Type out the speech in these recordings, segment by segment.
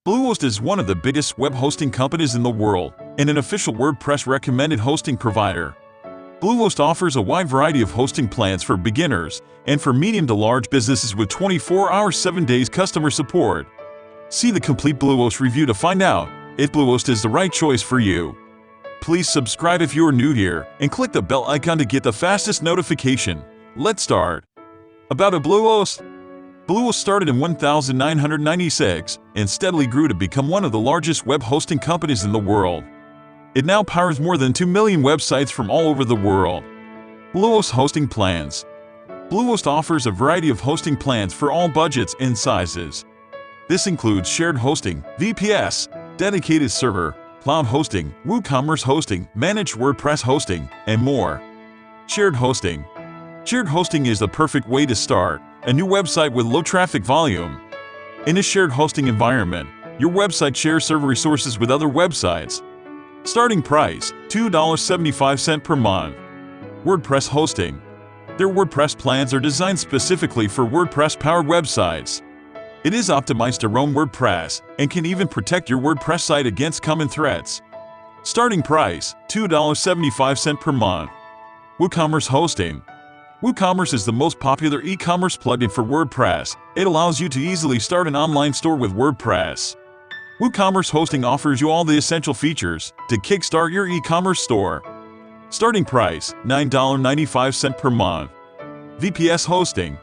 Bluehost is one of the biggest web hosting companies in the world and an official WordPress recommended hosting provider. Bluehost offers a wide variety of hosting plans for beginners and for medium to large businesses with 24-hour 7 days customer support. See the complete Bluehost review to find out if Bluehost is the right choice for you. Please subscribe if you're new here and click the bell icon to get the fastest notification. Let's start. About Bluehost. Bluehost started in 1996 and steadily grew to become one of the largest web hosting companies in the world. It now powers more than 2 million websites from all over the world. Bluehost Hosting Plans. Bluehost offers a variety of hosting plans for all budgets and sizes. This includes shared hosting, VPS, dedicated server, cloud hosting, WooCommerce hosting, managed WordPress hosting, and more. Shared hosting. Shared hosting is the perfect way to start a new website with low traffic volume. In a shared hosting environment, your website shares server resources with other websites. Starting price, $2.75 per month. WordPress hosting. Their WordPress plans are designed specifically for WordPress-powered websites. It is optimized to run WordPress and can even protect your WordPress site against common threats. Starting price, $2.75 per month. WooCommerce hosting. WooCommerce is the most popular e-commerce plugin for WordPress. It allows you to easily start an online store with WordPress. WooCommerce hosting offers you all the essential features to kickstart your e-commerce store. Starting price, $9.95 per month. VPS hosting.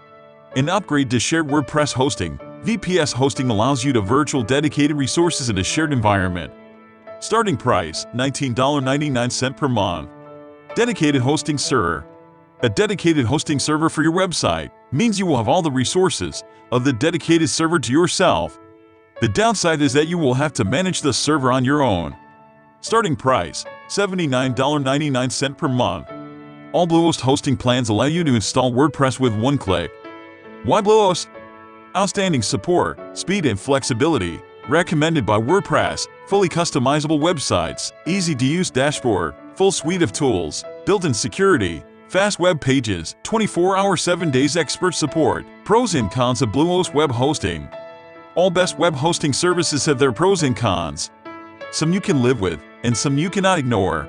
An upgrade to shared WordPress hosting, VPS hosting allows you to virtual dedicated resources in a shared environment. Starting price, $19.99 per month. Dedicated hosting server. A dedicated hosting server for your website means you will have all the resources of the dedicated server to yourself. The downside is that you will have to manage the server on your own. Starting price, $79.99 per month. All Bluehost hosting plans allow you to install WordPress with one click. Why Bluehost? Outstanding support, speed and flexibility, recommended by WordPress, fully customizable websites, easy-to-use dashboard, full suite of tools, built-in security, fast web pages, 24-hour 7 days expert support. Pros and cons of Bluehost Web Hosting. All best web hosting services have their pros and cons. Some you can live with, and some you cannot ignore.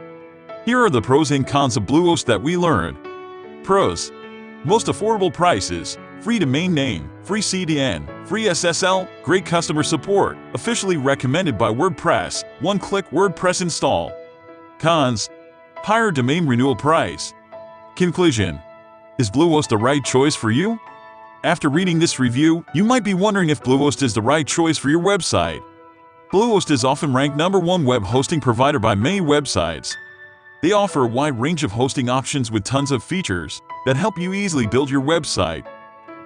Here are the pros and cons of Bluehost that we learned. Pros. Most affordable prices, free domain name, free CDN, free SSL, great customer support, officially recommended by WordPress, one-click WordPress install. Cons. Higher domain renewal price. Conclusion. Is Bluehost the right choice for you? After reading this review, you might be wondering if Bluehost is the right choice for your website. Bluehost is often ranked #1 web hosting provider by many websites. They offer a wide range of hosting options with tons of features that help you easily build your website.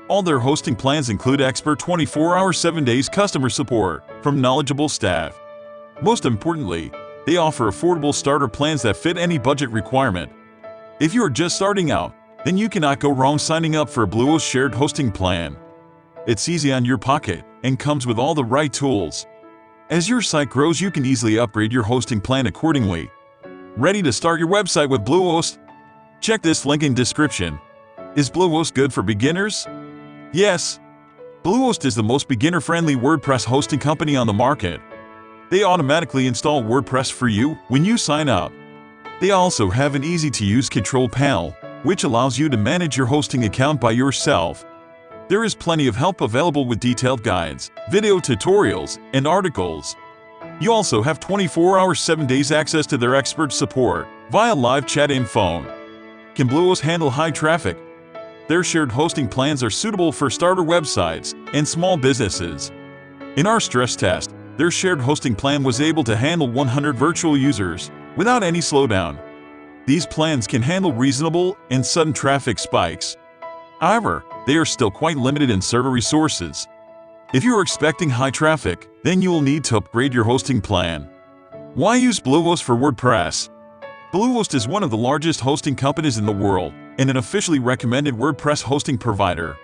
All their hosting plans include expert 24-hour 7 days customer support from knowledgeable staff. Most importantly, they offer affordable starter plans that fit any budget requirement. If you are just starting out, then you cannot go wrong signing up for a Bluehost shared hosting plan. It's easy on your pocket and comes with all the right tools. As your site grows, you can easily upgrade your hosting plan accordingly. Ready to start your website with Bluehost? Check this link in description. Is Bluehost good for beginners? Yes. Bluehost is the most beginner-friendly WordPress hosting company on the market. They automatically install WordPress for you when you sign up. They also have an easy-to-use control panel, which allows you to manage your hosting account by yourself. There is plenty of help available with detailed guides, video tutorials, and articles. You also have 24-hour 7 days access to their expert support via live chat and phone. Can Bluehost handle high traffic? Their shared hosting plans are suitable for starter websites and small businesses. In our stress test, their shared hosting plan was able to handle 100 virtual users without any slowdown. These plans can handle reasonable and sudden traffic spikes. However, they are still quite limited in server resources. If you are expecting high traffic, then you will need to upgrade your hosting plan. Why use Bluehost for WordPress? Bluehost is one of the largest hosting companies in the world and an officially recommended WordPress hosting provider.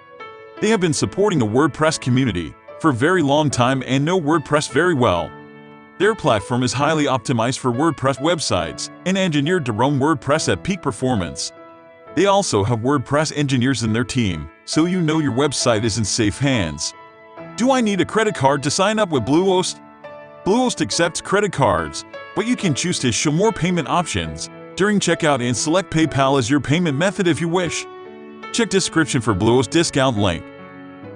They have been supporting the WordPress community for a very long time and know WordPress very well. Their platform is highly optimized for WordPress websites and engineered to run WordPress at peak performance. They also have WordPress engineers in their team, so you know your website is in safe hands. Do I need a credit card to sign up with Bluehost? Bluehost accepts credit cards, but you can choose to show more payment options during checkout and select PayPal as your payment method if you wish. Check description for Bluehost discount link.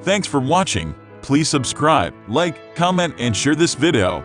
Thanks for watching. Please subscribe, like, comment, and share this video.